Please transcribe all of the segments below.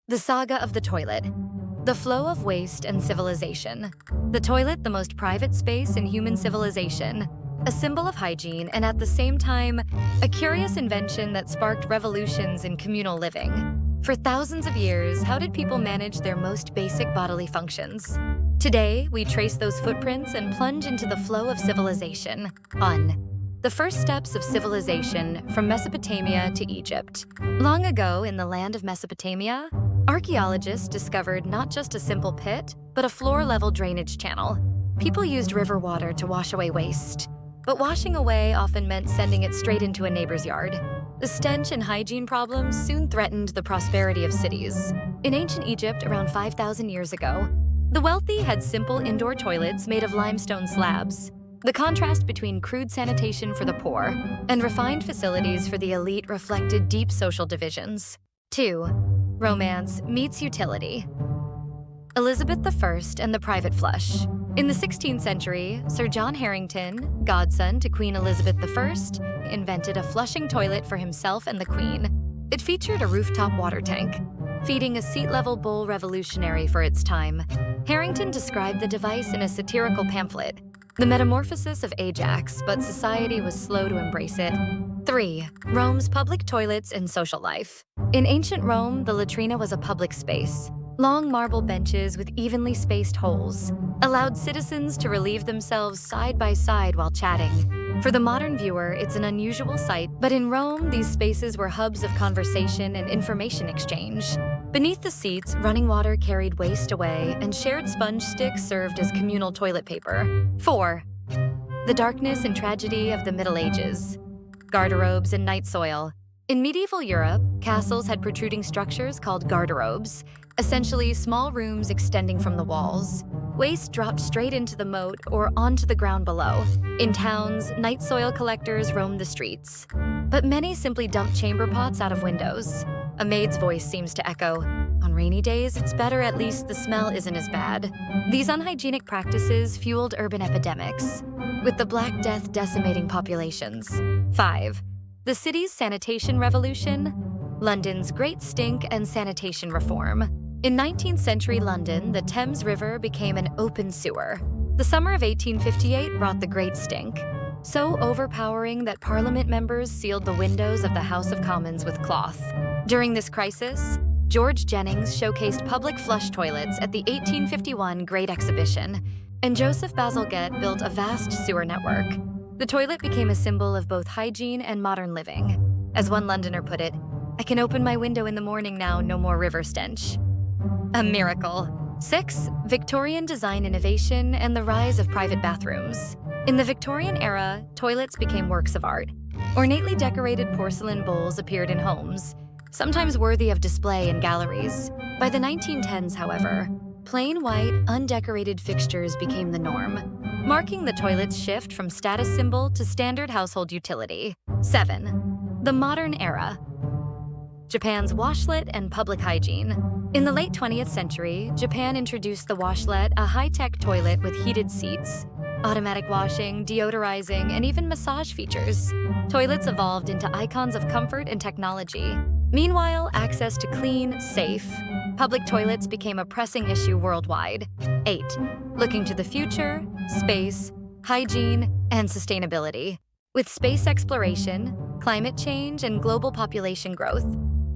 The Saga of the Toilet. The flow of waste and civilization. The toilet, the most private space in human civilization. A symbol of hygiene and at the same time, a curious invention that sparked revolutions in communal living. For thousands of years, how did people manage their most basic bodily functions? Today, we trace those footprints and plunge into the flow of civilization. The first steps of civilization from Mesopotamia to Egypt. Long ago, in the land of Mesopotamia, archaeologists discovered not just a simple pit, but a floor-level drainage channel. People used river water to wash away waste, but washing away often meant sending it straight into a neighbor's yard. The stench and hygiene problems soon threatened the prosperity of cities. In ancient Egypt, around 5,000 years ago, the wealthy had simple indoor toilets made of limestone slabs. The contrast between crude sanitation for the poor and refined facilities for the elite reflected deep social divisions. 2. Romance meets utility. Elizabeth I and the private flush. In the 16th century, Sir John Harington, godson to Queen Elizabeth I, invented a flushing toilet for himself and the Queen. It featured a rooftop water tank, feeding a seat-level bowl revolutionary for its time. Harington described the device in a satirical pamphlet, The Metamorphosis of Ajax, but society was slow to embrace it. 3. Rome's public toilets and social life. In ancient Rome, the latrina was a public space. Long marble benches with evenly spaced holes allowed citizens to relieve themselves side by side while chatting. For the modern viewer, it's an unusual sight, but in Rome, these spaces were hubs of conversation and information exchange. Beneath the seats, running water carried waste away, and shared sponge sticks served as communal toilet paper. 4. The darkness and tragedy of the Middle Ages. Garderobes and night soil. In medieval Europe, castles had protruding structures called garderobes, essentially small rooms extending from the walls. Waste dropped straight into the moat or onto the ground below. In towns, night soil collectors roamed the streets. But many simply dumped chamber pots out of windows. A maid's voice seems to echo, "On rainy days, it's better at least the smell isn't as bad." These unhygienic practices fueled urban epidemics, with the Black Death decimating populations. 5. The city's sanitation revolution. London's Great Stink and sanitation reform. In 19th century London, the Thames River became an open sewer. The summer of 1858 brought the Great Stink, so overpowering that Parliament members sealed the windows of the House of Commons with cloth. During this crisis, George Jennings showcased public flush toilets at the 1851 Great Exhibition, and Joseph Bazalgette built a vast sewer network. The toilet became a symbol of both hygiene and modern living. As one Londoner put it, "I can open my window in the morning now, no more river stench." A miracle. 6. Victorian design innovation and the rise of private bathrooms. In the Victorian era, toilets became works of art. Ornately decorated porcelain bowls appeared in homes, sometimes worthy of display in galleries. By the 1910s, however, plain white, undecorated fixtures became the norm, marking the toilet's shift from status symbol to standard household utility. 7. The modern era. Japan's washlet and public hygiene. In the late 20th century, Japan introduced the washlet, a high-tech toilet with heated seats, automatic washing, deodorizing, and even massage features. Toilets evolved into icons of comfort and technology. Meanwhile, access to clean, safe, public toilets became a pressing issue worldwide. 8. Looking to the future, space, hygiene, and sustainability. With space exploration, climate change, and global population growth,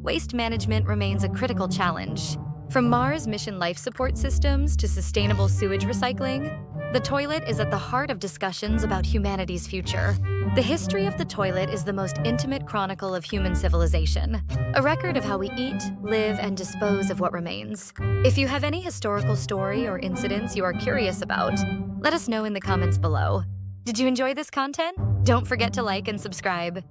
waste management remains a critical challenge. From Mars mission life support systems to sustainable sewage recycling, the toilet is at the heart of discussions about humanity's future. The history of the toilet is the most intimate chronicle of human civilization, a record of how we eat, live, and dispose of what remains. If you have any historical story or incidents you are curious about, let us know in the comments below. Did you enjoy this content? Don't forget to like and subscribe.